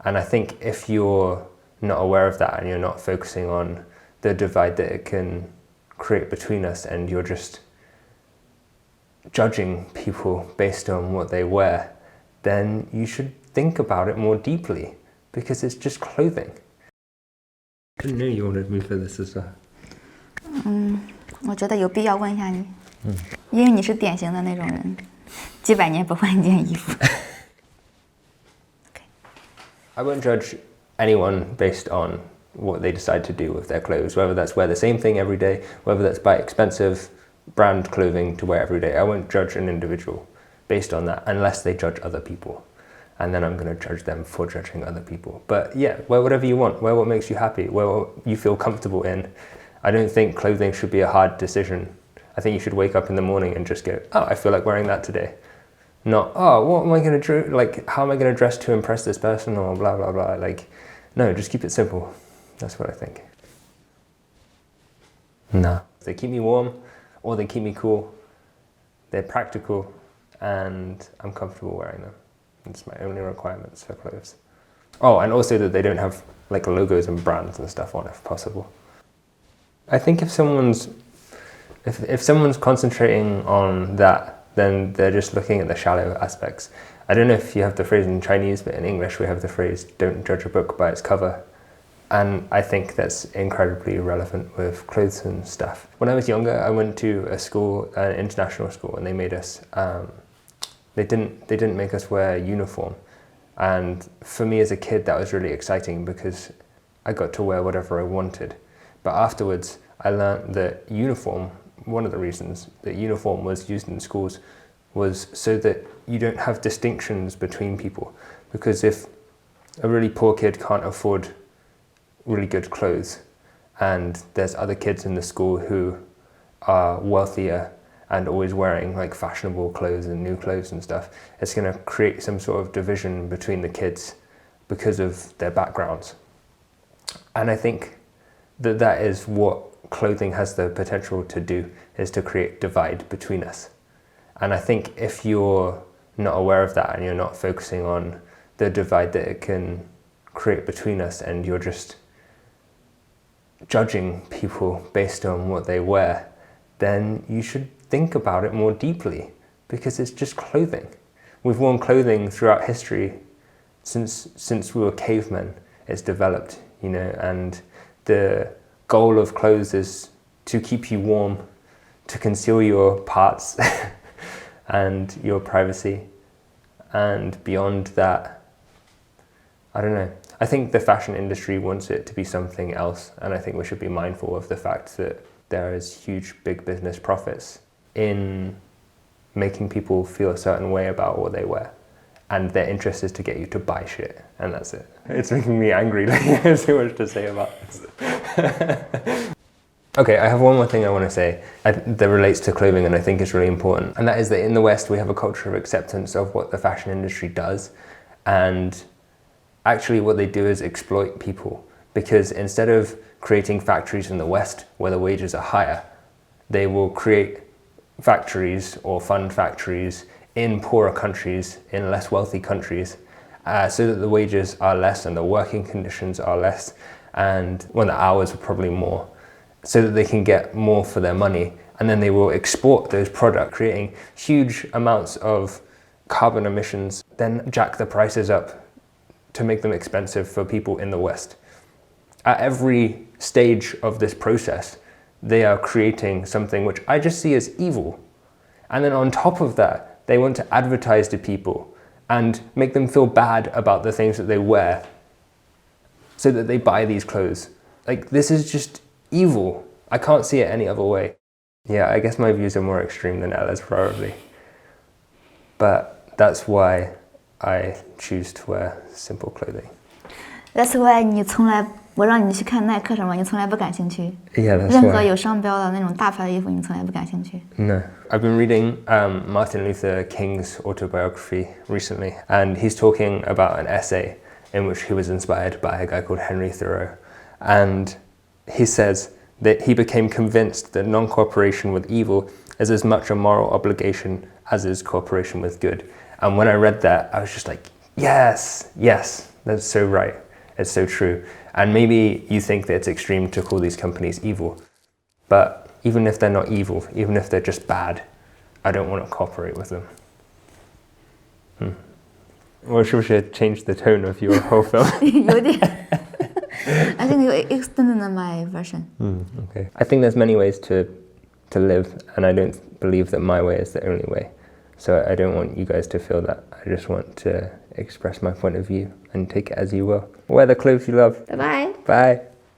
And I think if you're not aware of that and you're not focusing on the divide that it can create between us, and you're just judging people based on what they wear, then you should think about it more deeply, because it's just clothing. I didn't know you wanted me for this as well. 我觉得有必要问一下你，因为你是典型的那种人，几百年不换一件衣服。I won't judge anyone based on what they decide to do with their clothes, whether that's wear the same thing every day, whether that's buy expensive brand clothing to wear every day. I won't judge an individual based on that unless they judge other people. And then I'm going to judge them for judging other people. But yeah, wear whatever you want, wear what makes you happy, wear what you feel comfortable in. I don't think clothing should be a hard decision. I think you should wake up in the morning and just go, oh, I feel like wearing that today. Not, oh, what am I going to do? Like, how am I going to dress to impress this person, or blah, blah, blah. Like, no, just keep it simple. That's what I think. No. They keep me warm, or they keep me cool. They're practical, and I'm comfortable wearing them. It's my only requirements for clothes. Oh, and also that they don't have like logos and brands and stuff on, if possible. I think if someone's concentrating on that, then they're just looking at the shallow aspects. I don't know if you have the phrase in Chinese, but in English we have the phrase, don't judge a book by its cover. And I think that's incredibly relevant with clothes and stuff. When I was younger, I went to a school, an international school, and they made us, they didn't make us wear uniform. And for me as a kid, that was really exciting because I got to wear whatever I wanted. But afterwards, I learned that uniform, one of the reasons that uniform was used in schools was so that you don't have distinctions between people. Because if a really poor kid can't afford really good clothes, and there's other kids in the school who are wealthier and always wearing like fashionable clothes and new clothes and stuff, it's going to create some sort of division between the kids because of their backgrounds. And I think that that is what clothing has the potential to do, is to create divide between us. And I think if you're not aware of that and you're not focusing on the divide that it can create between us, and you're just judging people based on what they wear, then you should think about it more deeply, because it's just clothing. We've worn clothing throughout history since we were cavemen. It's developed, you know, and the goal of clothes is to keep you warm, to conceal your parts and your privacy. And beyond that, I don't know. I think the fashion industry wants it to be something else, and I think we should be mindful of the fact that there is huge big business profits in making people feel a certain way about what they wear. And their interest is to get you to buy shit, and that's it. It's making me angry, like there's so much to say about this. Okay, I have one more thing I want to say that relates to clothing, and I think is really important. And that is that in the West, we have a culture of acceptance of what the fashion industry does. And actually what they do is exploit people, because instead of creating factories in the West where the wages are higher, they will create factories or fund factories in poorer countries, in less wealthy countries, so that the wages are less and the working conditions are less, and when the hours are probably more, so that they can get more for their money. And then they will export those products, creating huge amounts of carbon emissions, then jack the prices up to make them expensive for people in the West. At every stage of this process, they are creating something which I just see as evil. And then on top of that, they want to advertise to people and make them feel bad about the things that they wear so that they buy these clothes. Like, this is just evil. I can't see it any other way. Yeah, I guess my views are more extreme than Ella's probably. But that's why I choose to wear simple clothing. That's why 我让你去看耐克什么，你从来不感兴趣。Yeah, that's 任何有商标的那种大牌的衣服，你从来不感兴趣。No. I've been reading Martin Luther King's autobiography recently, and he's talking about an essay in which he was inspired by a guy called Henry Thoreau. And he says that he became convinced that non-cooperation with evil is as much a moral obligation as is cooperation with good. And when I read that, I was just like, yes, That's so right. It's so true. And maybe you think that it's extreme to call these companies evil, but even if they're not evil, even if they're just bad, I don't want to cooperate with them. Well, should we change the tone of your whole film? 有点 I think you extended my version. Okay. I think there's many ways to live, and I don't believe that my way is the only way. So I don't want you guys to feel that. I just want to express my point of view and take it as you will. Wear the clothes you love. Bye bye. Bye.